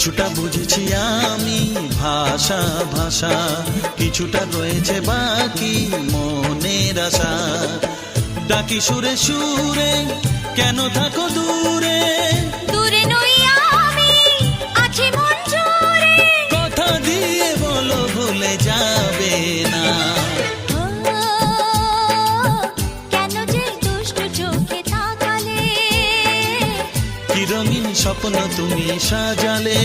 কিছুটা বুঝেছি আমি ভাষা ভাষা, কিছুটা রয়েছে বাকি মনের আশা। ডাকি সুরে সুরে কেন থাকো দূরে, দূরে নই আমি, আছি মন জুড়ে। কথা দিয়ে বলো ভুলে যাবে না। ও, কেন যে দুষ্টু চোখে তাকালে, কি রঙিন স্বপ্ন তুমি সাজালে,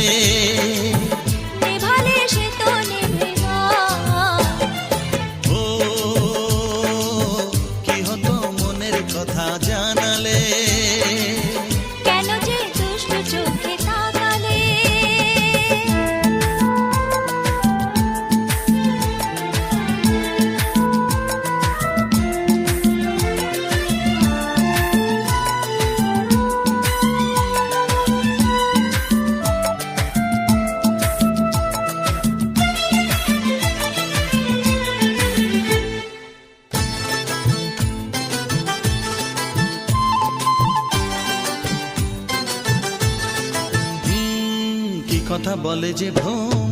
নেভালে সে তো নেভে না। ও কি হতো মনের কথা জানালে, কেন যে দুষ্টু চোখে তাকালে। কি কথা বলে যে ভোর